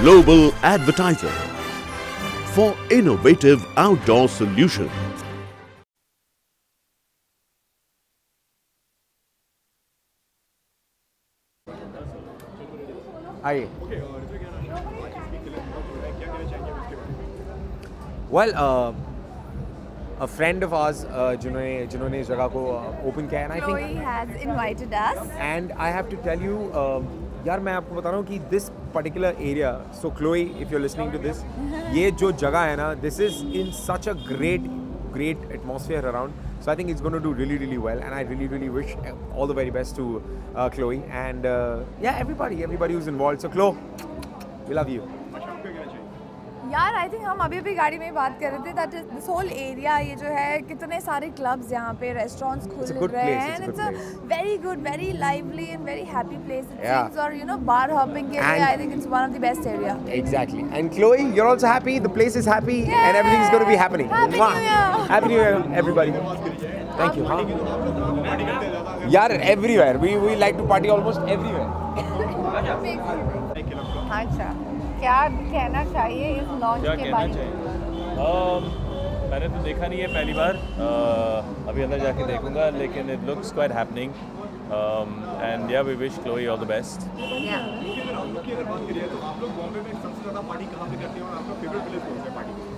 global advertiser for innovative outdoor solutions. आइए। Well, a friend of ours जिन्होंने इस जगह को open किया है, and I think Chloe has invited us. and I have to tell you, यार मैं आपको बता रहा हूँ कि this particular area, so Chloe, if you're listening to this, ये जो जगह है ना, this is in such a great atmosphere around. So I think it's going to do really well, and I really wish all the very best to Chloe and yeah, everybody who's involved. So Chloe, we love you. यार I think हम अभी गाड़ी में बात कर रहे थे that this whole area, ये जो है कितने सारे क्लब्स यहाँ पे, रेस्टोरेंट्स खुल रहे हैं, and it's a very good, very lively and very happy place it seems, और यू नो बार हॉपिंग के लिए I think it's one of the best area. Exactly. And Chloe, you're also happy, the place is happy, and everything's going to be happening. Happy New Year. Happy New Year everybody. Thank you. यार everywhere, we like to party almost everywhere. अच्छा, क्या कहना चाहिए इस launch के बारे में? मैंने तो देखा नहीं है पहली बार, अभी अंदर जाके देखूंगा, लेकिन it looks quite happening and yeah we wish Chloe all the best.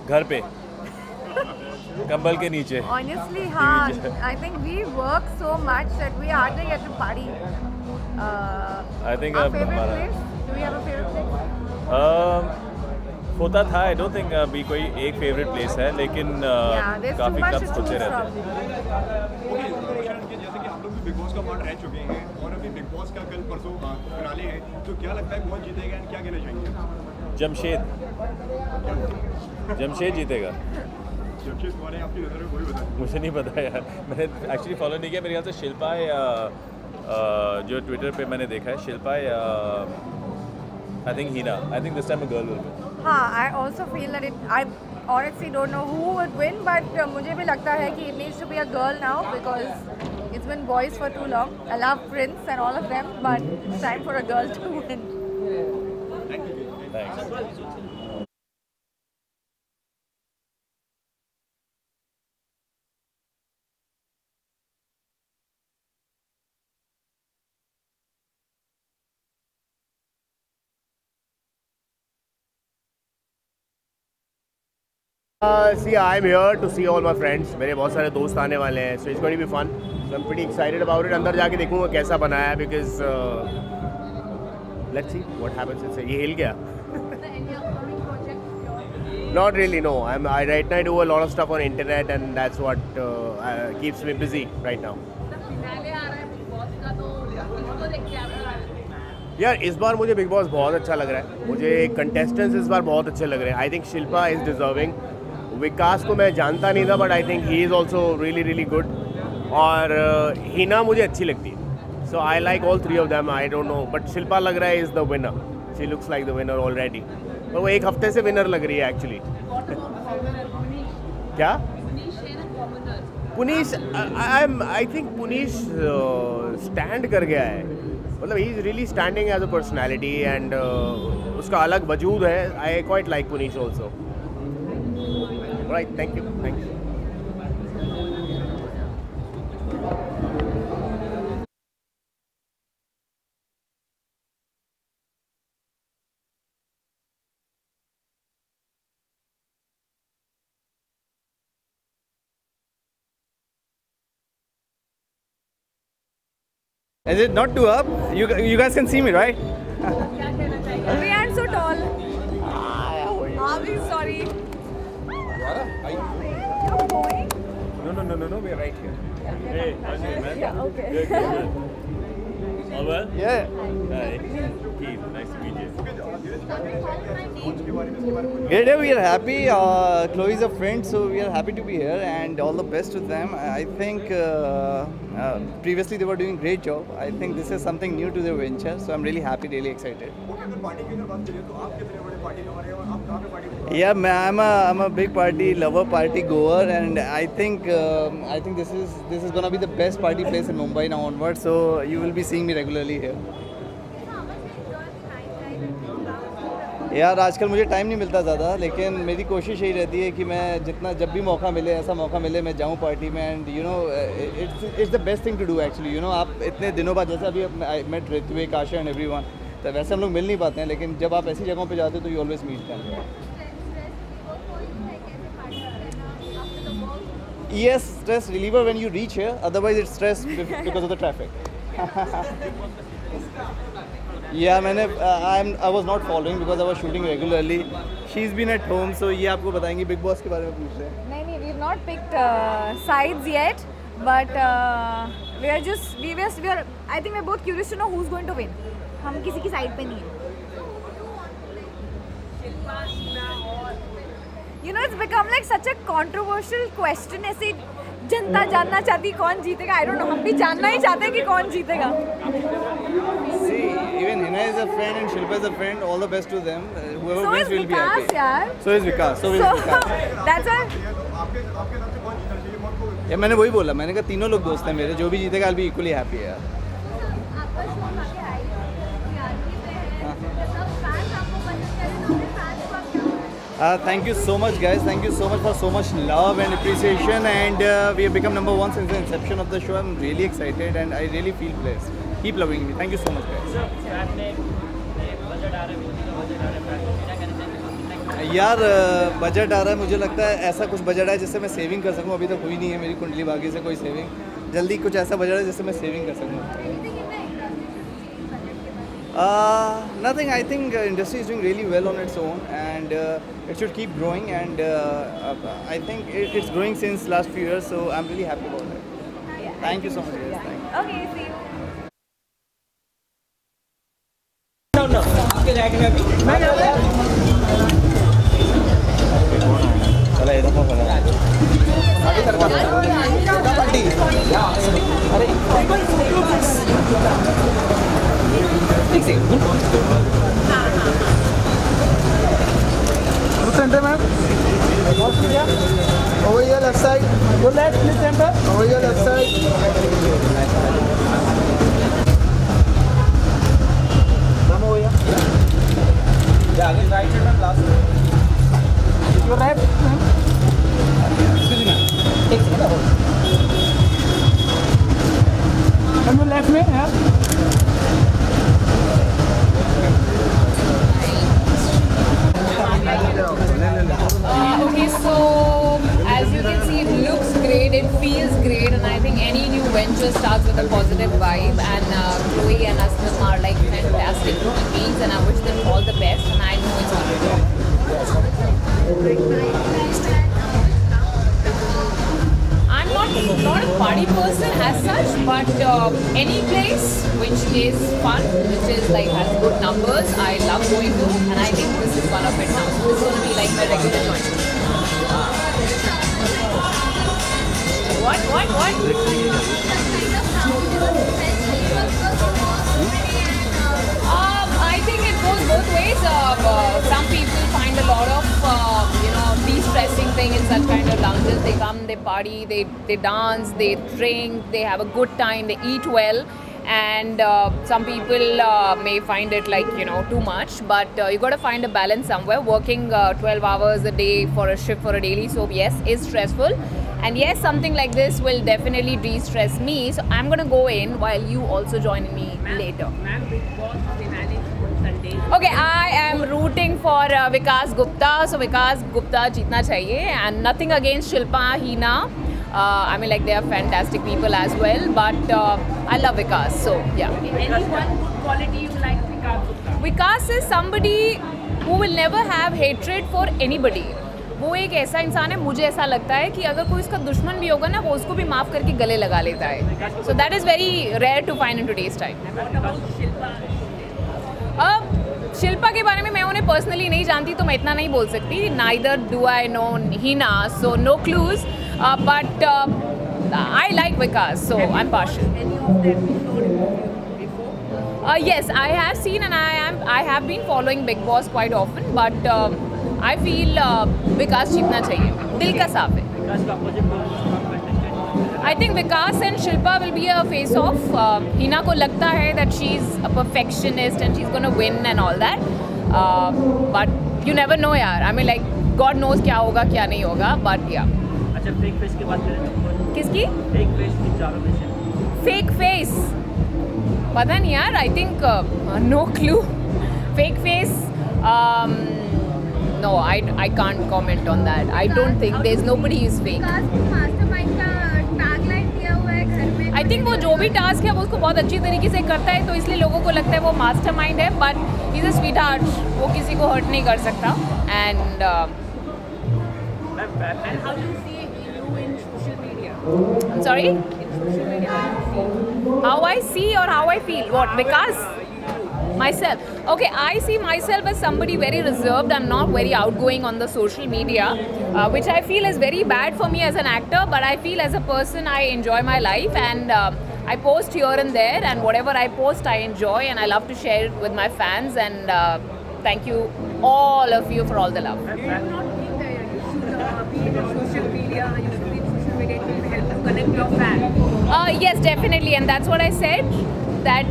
घर पे कंबल के नीचे. Honestly, हाँ, I think we work so much that we hardly get to party. I think our favorite place? Do we have a favorite place? होता था, I don't think अभी कोई एक फेवरेट प्लेस है, लेकिन काफी क्लब्स होते रहते हैं. जैसे कि आप लोग भी बिग बॉस का पार्ट रह चुके हैं और अभी बिग बॉस का कल परसों फिनाले है, तो क्या लगता है कौन जीतेगा एंड क्या कहना चाहेंगे? जमशेद जीतेगा. जमशेद कौन है आपकी नज़र में, वही बता. मुझे नहीं पता यार, मैंने एक्चुअली फॉलो नहीं किया. मेरे ख्याल से शिल्पा या जो ट्विटर पे मैंने देखा है, शिल्पा या I think Hina. I think this time a girl will win. हाँ, I also feel that I honestly don't know who would win, but मुझे भी लगता है कि it needs to be a girl now because it's been boys for too long. I love Prince and all of them, but it's time for a girl to win. Thanks. See, I'm here to see all my friends. मेरे बहुत सारे दोस्त आने वाले हैं, so it's going to be fun. So I'm pretty excited about it. अंदर जाके देखूँगा कैसा बनाया है, because let's see what happens. ये हिल गया. Not really, no. Right now I do a lot of stuff on internet, and that's what keeps me busy right now. यार इस बार मुझे बिग बॉस बहुत अच्छा लग रहा है. मुझे कंटेस्टेंट्स इस बार बहुत अच्छे लग रहे हैं. I think Shilpa is deserving. Vikas को मैं जानता नहीं था, but I think he is also really good. और हिना मुझे अच्छी लगती है. So I like all three of them. I don't know, but Shilpa लग रहा है is the winner. She looks like the winner already. और वो एक हफ्ते से विनर लग रही है एक्चुअली. क्या Puneesh? I think Puneesh stand कर गया है. मतलब he is really standing as a personality, and उसका अलग वजूद है. I quite like Puneesh also. Right, thank you. Is it not too up? You guys can see me, right? We aren't so tall. I'm sorry. You're going? No, we're right here. Hey, how's it, man? Yeah, okay. Good. All well? Yeah. Hi. Keith, nice to meet you. Yeah, we are happy. Chloe is a friend, so we are happy to be here, and all the best to them. I think previously they were doing a great job. I think this is something new to their venture, so I'm really happy, really excited. Yeah, I'm a big party lover, party goer, and I think this is gonna be the best party place in Mumbai now onwards. So you will be seeing me regularly here. यार आजकल मुझे time नहीं मिलता ज़्यादा, लेकिन मेरी कोशिश यही रहती है कि मैं जितना जब भी मौका मिले, ऐसा मौका मिले, मैं जाऊँ पार्टी में. And you know it's the best thing to do actually. You know आप इतने दिनों बाद, जैसे अभी I met Ritwik, Asha and everyone, तो वैसे हम लोग मिल नहीं पाते हैं, लेकिन जब आप ऐसी जगहों पे जाते हो तो you always meet them. Yes, stress reliever when you reach here. Otherwise, it's stress because of the traffic. Yeah, I was not following because I was shooting regularly. She's been at home, so ये आपको बताएंगी. Big boss के बारे में पूछ रहे हैं. नहीं, we've not picked sides yet, but we are. I think we're both curious to know who's going to win. हम किसी की साइड पे नहीं हैं. You know, it's become like such a controversial question. ऐसे जनता जानना चाहती कौन जीतेगा. I don't know. हम भी जानना ही चाहते हैं कि कौन जीतेगा. See, even Hina is a friend and Shilpa is a friend. All the best to them. Whoever So wins is will be Vikas, happy. यार. So is Vikas. That's why. आपके तरफ से कौन जीतना चाहिए मौत को? या मैंने वही बोला. मैंने कहा तीनों लोग दोस्त हैं मेरे. जो भी जीतेगा I'll be equally happy यार. Thank you so much, guys. Thank you so much for so much love and appreciation. And we have become number one since the inception of the show. I'm really excited and I really feel blessed. Keep loving me. Thank you so much, guys. यार budget आ रहा है. मुझे लगता है ऐसा कुछ budget है जिससे मैं सेविंग कर सकूं. अभी तक हुई नहीं है मेरी कुंडली भाग्य से कोई सेविंग. जल्दी कुछ ऐसा बजट है जिससे मैं सेविंग कर सकूं. Nothing. I think industry is doing really well on its own, and it should keep growing. And I think it's growing since last few years, so I'm really happy about it. Thank you so much, guys. Thank you. Okay, see you. Center, ma'am. Over here, left side. Go left, please, center. Over here, left side. Ma'am, over here. Yeah, again, right side, ma'am, last. Your right, ma'am. Excuse me, ma'am. Take second, hold. Ma'am, your left में, yeah. Okay, so as you can see, it looks great, it feels great, and I think any new venture starts with a positive vibe. And Chloe and Aslam are like fantastic human beings, and I wish them all the best. And I know it's going to go. I'm not a party person as such, but any place which is fun, which is like has good numbers, I love going to, and I think this is one of it now. So this is going to be like my regular joint. What? I think it goes both ways. Some people find a lot of de-stressing thing in such kind of lounges. They come, they party, they dance, they drink, they have a good time, they eat well. And some people may find it like, too much, but you got to find a balance somewhere. Working 12 hours a day for a shift for a daily soap, yes, is stressful. And yes, something like this will definitely de-stress me. So I'm going to go in while you also join me later. Okay, I am rooting for Vikas Gupta. So Vikas Gupta jeetna chahiye, and nothing against Shilpa, Hina. I mean, like, they are fantastic people as well, but I love Vikas, so yeah. Any one good quality you like Vikas Gupta? Vikas is somebody who will never have hatred for anybody. वो एक ऐसा इंसान है, मुझे ऐसा लगता है कि अगर कोई उसका दुश्मन भी होगा ना, वो उसको भी माफ़ करके गले लगा लेता है. So that is very rare to find in today's time. Shilpa के बारे में मैं उन्हें पर्सनली नहीं जानती, तो मैं इतना नहीं बोल सकती. Neither do I know Hina, so no clues. But I like Vikas, so I'm partial. Any of them before? Yes, I have seen, and I have been following Big Boss quite often, but I feel Vikas जीतना चाहिए. दिल का साफ है. I think Vikas and Shilpa will be a face-off. Hina को लगता है that she's a perfectionist and she's going to win and all that. But you never know यार. I mean like God knows क्या होगा क्या नहीं होगा. But yeah. अच्छा फेक फेस की बात करें तो किसकी? फेक फेस की चारों में से. Fake face. पता नहीं यार. I think no clue. Fake face. No, I can't comment on that. I don't think there's nobody who's fake. I think वो जो भी टास्क है वो उसको बहुत अच्छी तरीके से करता है तो इसलिए लोगों को लगता है वो मास्टरमाइंड है. But he is a sweetheart. वो किसी को हर्ट नहीं कर सकता. And And how do you see you in social media? I'm sorry? In social media, How I see or how I feel? What? Because myself. Okay, I see myself as somebody very reserved. I'm not very outgoing on the social media, which I feel is very bad for me as an actor. But I feel as a person, I enjoy my life and I post here and there. And whatever I post, I enjoy and I love to share it with my fans. And thank you, all of you, for all the love. do you not think that you should be in social media? You should be in social media. It will help to connect your fans. Yes, definitely, and that's what I said. That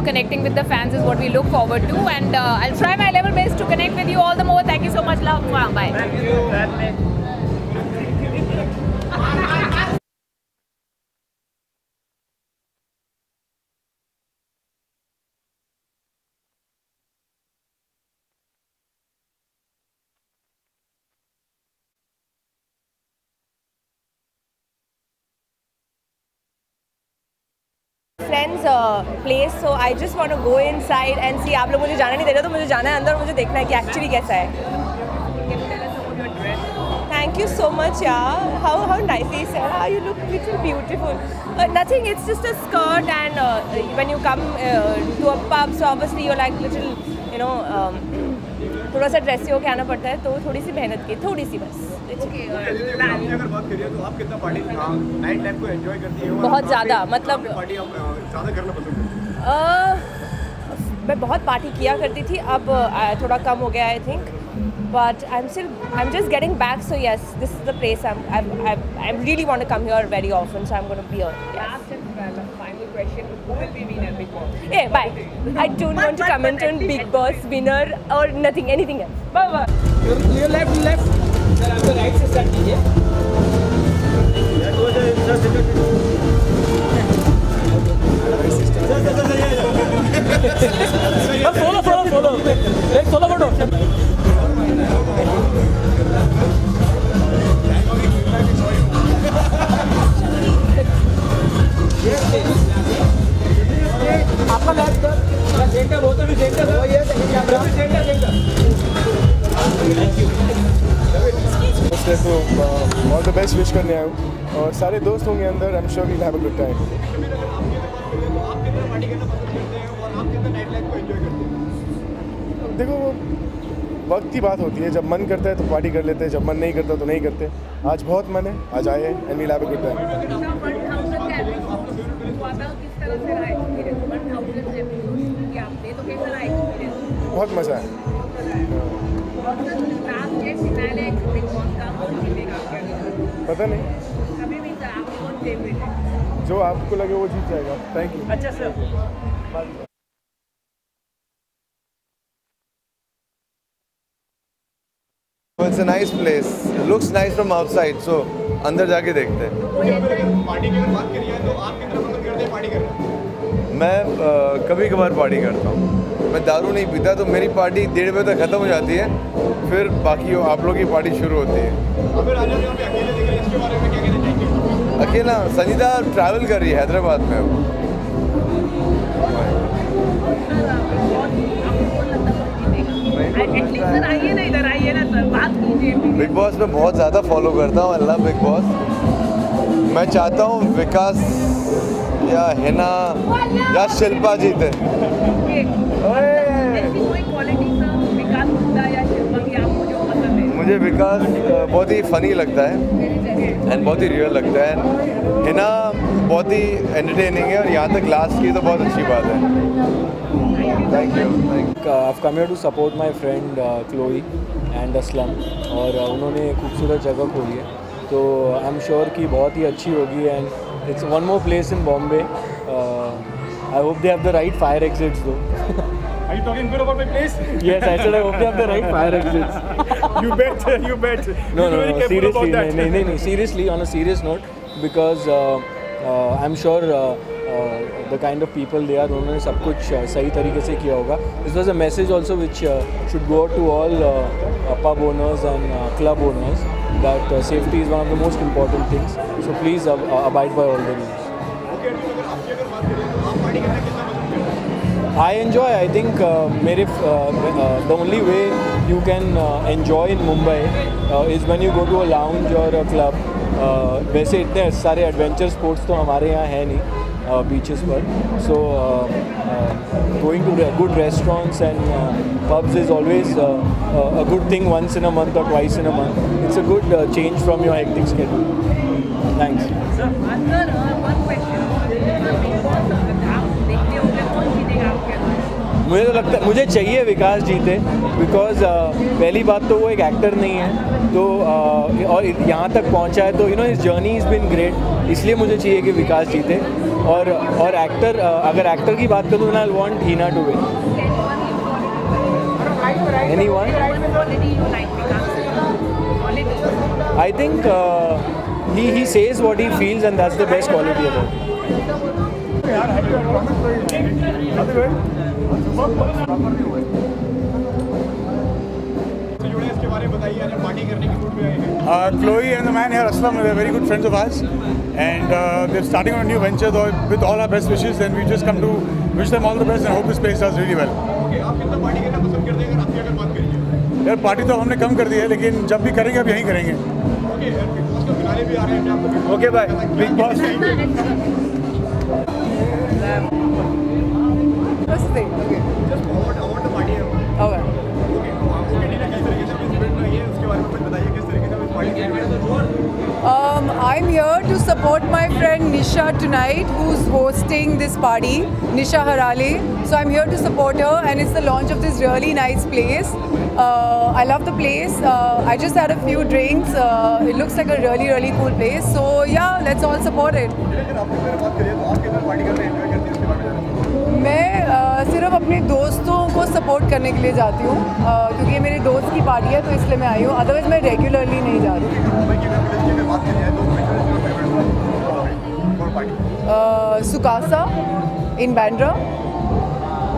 connecting with the fans is what we look forward to, and I'll try my level best to connect with you all the more. Thank you so much, love. Bye. Thank you. friends place, so I just want to go inside and see. आप लोग मुझे जाना नहीं दे रहे तो मुझे जाना है अंदर. मुझे देखना है कि एक्चुअली कैसा है. Thank you so much, yeah. How nicely said. You look little beautiful. Nothing. It's just a skirt, and when you come to a pub, so obviously you're like little, थोड़ा सा ड्रेस होके आना पड़ता है तो थोड़ी सी मेहनत की, थोड़ी सी बस. अगर बात करिए तो आप कितना पार्टी नाइट लाइफ को एंजॉय करती हो? बहुत ज़्यादा. मतलब पार्टी आप ज़्यादा करना पसंद करती हो? मैं बहुत पार्टी किया करती थी. अब थोड़ा कम हो गया I think. But I'm just getting back. So yes, this is the place I really want to come here very often. So I'm going to be here. Last and final question: who will be winner Big Boss? Hey, bye. I don't want to comment on Big Boss winner or anything else. Bye bye. Your left. Sir, आपका right से start कीजिए. Follow. Take solo photo. आपका left centre वो तो भी centre है. ये centre. Thank you. तो ऑल द बेस्ट विश करने आया हूँ और सारे दोस्त होंगे अंदर. I am sure we'll have a good time. देखो वो वक्त की बात होती है. जब मन करता है तो पार्टी कर लेते हैं, जब मन नहीं करता तो नहीं करते. आज बहुत मन है, आज आए हैं and we'll have a good time. बहुत मज़ा है. पता नहीं, जो आपको लगे वो जीत जाएगा. Thank you. अच्छा sir. It's a nice place. It looks nice from outside, so अंदर जाके देखते हैं. पार्टी की अगर बात करिए तो आप कितना पसंद करते हैं पार्टी करना? मैं कभी कभार पार्टी करता हूँ. मैं दारू नहीं पीता तो मेरी पार्टी 1:30 बजे तक ख़त्म हो जाती है. फिर बाकी आप लोग की पार्टी शुरू होती है. अगर राजा जी अकेले दिख रहे हैं, इसके बारे में क्या कहना चाहेंगे? अकेला संजीदा ट्रैवल कर रही है हैदराबाद में. सर आइए ना, इधर आइए ना सर, बात कीजिए. बिग बॉस में बहुत ज़्यादा फॉलो करता हूँ. I love big boss. मैं चाहता हूँ विकास या हिना या शिल्पा जीते. मुझे विकास बहुत ही फनी लगता है एंड बहुत ही रियल लगता है. हिना बहुत ही एंटरटेनिंग है और यहाँ तक लास्ट की तो बहुत अच्छी बात है. Thank you. I've come here to support my friend Chloe and Aslam और उन्होंने खूबसूरत जगह खोली है तो आई एम श्योर कि बहुत ही अच्छी होगी. And it's one more place in Bombay. I hope they have the right fire exits दो. Are you talking good about my place? Yes, I said I hope they have the right fire exits. You bet. You bet. No, seriously, seriously, on a serious note, because I'm sure the kind of people they are, उन्होंने सब कुछ सही तरीके से किया होगा. This was a message also which should go out to all pub owners and club owners that safety is one of the most important things. So please abide by all the rules. I enjoy. I think the only way you can enjoy in Mumbai is when you go to a lounge or a club. वैसे इतने सारे adventure sports तो हमारे यहाँ है नहीं beaches पर. So going to good restaurants and pubs is always a good thing once in a month or twice in a month. It's a good change from your hectic schedule. Thanks. Sir, one question. मुझे तो लगता है मुझे चाहिए विकास जीते, because पहली बात तो वो एक एक्टर नहीं है, तो और यहाँ तक पहुँचा है, तो you know his journey is been great, इसलिए मुझे चाहिए कि विकास जीते. और एक्टर अगर एक्टर की बात करूँ, I want Hina to win. Anyone? I think he says what he feels and that's the best quality about him. Chloe and the man here, Aslam, they're very good friends of ours, and they're starting on a new venture with all our best wishes, and we just come to wish them all the best and hope this place does really well. यार party तो हमने कम कर दी है, लेकिन जब भी करेंगे अब यहीं करेंगे. Okay, bye. Big Boss. What's the thing? Okay. Just about the party. Okay. I'm here to support my friend Nisha tonight, who's hosting this party, Nisha Harale. So I'm here to support her, and it's the launch of this really nice place. I love the place. I just had a few drinks. It looks like a really, really cool place. So yeah, let's all support it. मैं सिर्फ अपने दोस्तों को support करने के लिए जाती हूँ, क्योंकि ये मेरे दोस्त की पार्टी है, तो इसलिए मैं आई हूँ. अदरवाइज मैं रेगुलरली नहीं जा रही. Sukasa in Bandra.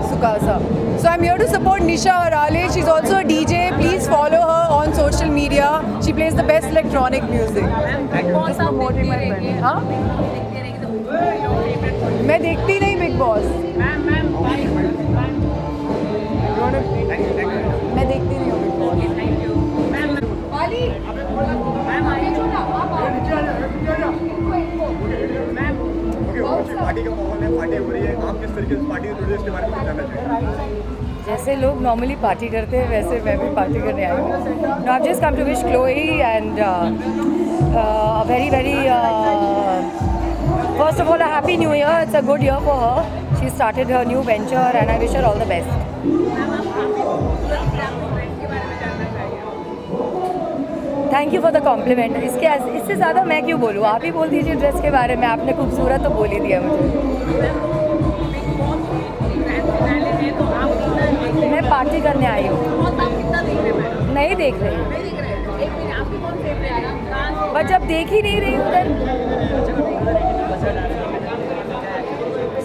Sukasa. So I'm here to support Nisha Harale. She's also a DJ. Please follow her on social media. She plays the best electronic music. Just promoting my friend. हाँ? मैं देखती नहीं big boss. मैं देखती नहीं हूँ big boss. Party का माहौल है, पार्टी हो रही है, आप किस तरीके से पार्टी जुड़े इसके बारे में जानना चाहिए. जैसे लोग नॉर्मली पार्टी करते हैं, वैसे मैं भी पार्टी करने आई हूँ. Now I've just come to wish Chloe and a very, very first of all a happy new year. It's a good year for her. She started her new venture and I wish her all the best. Thank you for the compliment. इससे ज़्यादा मैं क्यों बोलूँ, आप ही बोल दीजिए dress के बारे में. आपने खूबसूरत तो बोल ही दिया मुझे. मैं पार्टी करने आई हूँ. नहीं देख रही हूँ, बट जब देख ही नहीं रही हूँ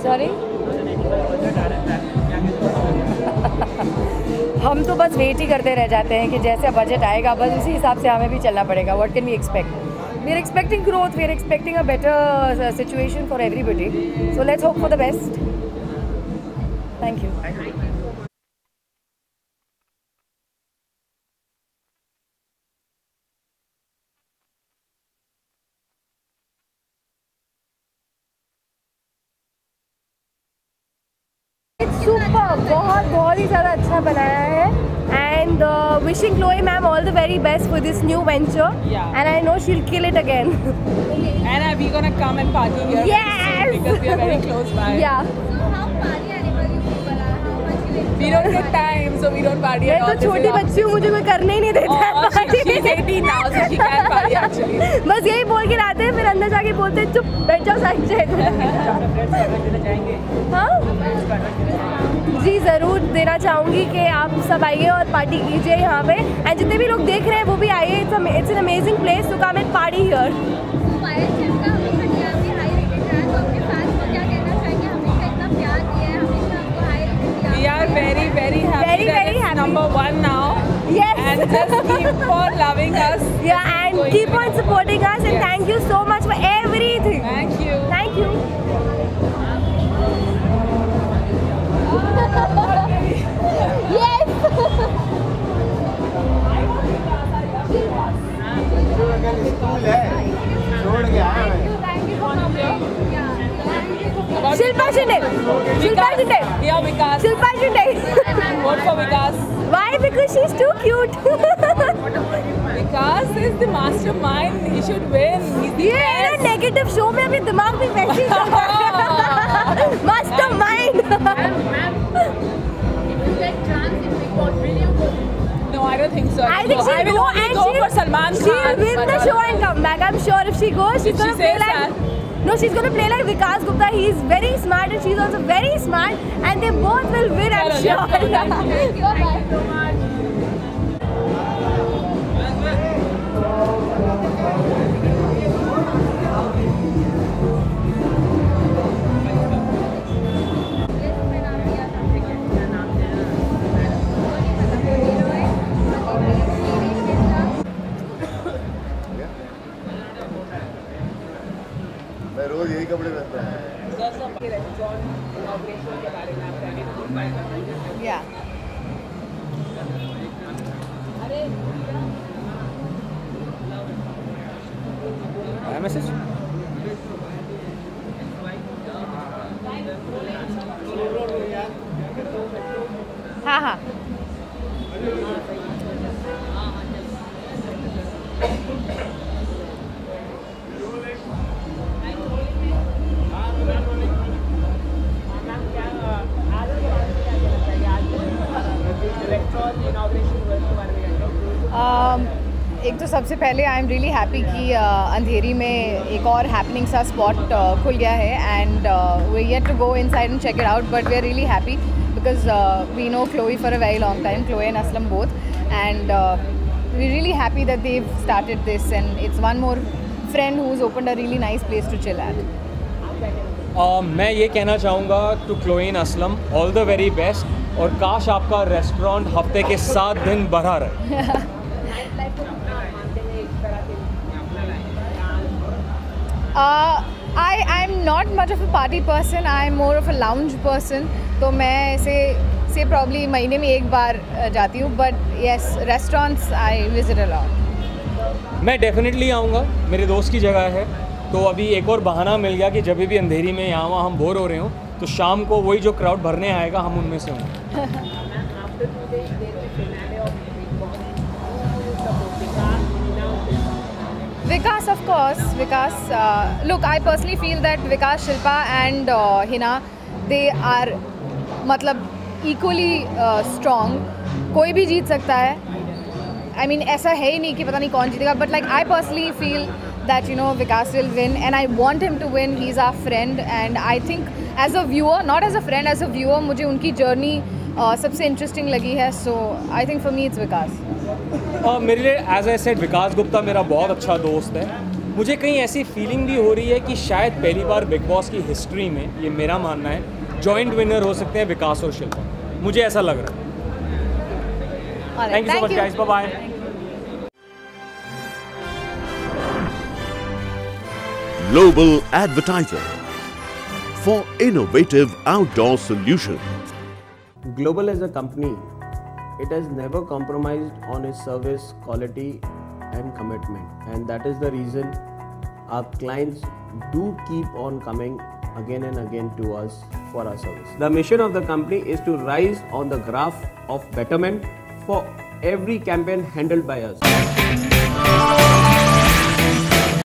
सॉरी. हम तो बस वेट ही करते रह जाते हैं कि जैसे बजट आएगा बस उसी हिसाब से हमें भी चलना पड़ेगा. What can we expect? We are expecting growth, we are expecting a better situation for everybody. So let's hope for the best. Thank you. बहुत ही ज़्यादा अच्छा बनाया है. And wishing Chloe ma'am all the very best for this new venture. Yeah. And I know she'll kill it again. And we're gonna come and party here. Yes. Because we are very close by. Yeah. We don't get time, so we don't party at all. मैं तो छोटी बच्ची हूँ, मुझे कोई करने ही नहीं देता है. She's 18 now, so she can party actually. बस यही बोल के लाते हैं, फिर अंदर जाके बोलते हैं चुप बैठ जाओ साइड से. हाँ? एनर्जी ज़रूर देना चाहूँगी कि आप सब आइए और पार्टी कीजिए यहाँ पे, एंड जितने भी लोग देख रहे हैं वो भी आइए. It's an amazing place to come and party here. We are very, very happy that it's number 1 now. Yes. And just keep on loving us. Yeah, and keep on supporting us. And thank you so much for everything. Thank you. Thank you. Yes. Shilpa Shinde. Shilpa Shinde. Yeah, Vikas. Shilpa Shinde. Vote for Vikas. Why? Because she's too cute. Vikas is the mastermind. He should win. He's the ये ना negative show में अभी दिमाग भी वैसे ही चल रहा है. Mastermind. No, I don't think so. I think I will only go for Salman Khan. She'll win the show and come back. I'm sure if she goes, she's gonna play like. that? No, she's gonna play like Vikas Gupta. He's very smart and she's also very smart, and they both will win. I'm sure. Thank you so much. मैं रोज यही कपड़े पहनता हूँ. Yeah. Message? हाँ हाँ. एक तो सबसे पहले आई एम रियली हैप्पी कि अंधेरी में एक और हैपनिंग सा स्पॉट खुल गया है, and we yet to go inside and check it out, but we are really happy because we know Chloe for a very long time, Chloe and Aslam both, and we're really happy that they've started this, and it's one more friend who's opened a really nice place to chill at. मैं ये कहना चाहूँगा to Chloe and Aslam, all the very best, और काश आपका restaurant हफ्ते के 7 दिन भरा रहे. I'm not much of a party person. I'm more of a lounge person. तो मैं ऐसे probably महीने में एक बार जाती हूँ. But yes, restaurants I visit a lot. मैं डेफिनेटली आऊँगा, मेरे दोस्त की जगह है, तो अभी एक और बहाना मिल गया कि जब भी अंधेरी में यहाँ वहाँ हम बोर हो रहे हो तो शाम को वही जो क्राउड भरने आएगा हम उनमें से होंगे. Vikas, of course. Vikas, look, I personally feel that Vikas, Shilpa and Hina, they are मतलब equally strong. कोई भी जीत सकता है. I mean, ऐसा है ही नहीं कि पता नहीं कौन जीतेगा. But like I personally feel that Vikas will win, and I want him to win. He's our friend, and I think as a viewer, not as a friend, as a viewer, मुझे उनकी journey सबसे interesting लगी है. So I think for me it's Vikas. मेरे लिए as I said Vikas Gupta मेरा बहुत अच्छा दोस्त है. मुझे कहीं ऐसी फीलिंग भी हो रही है कि शायद पहली बार बिग बॉस की हिस्ट्री में, ये मेरा मानना है, जॉइंट विनर हो सकते हैं विकास और शिल्पा. मुझे ऐसा लग रहा है. Thank you so much guys, bye bye. Global Advertiser for innovative outdoor solutions. Global as a company, it has never compromised on its service quality and commitment, and that is the reason our clients do keep on coming again and again to us for our service. The mission of the company is to rise on the graph of betterment for every campaign handled by us.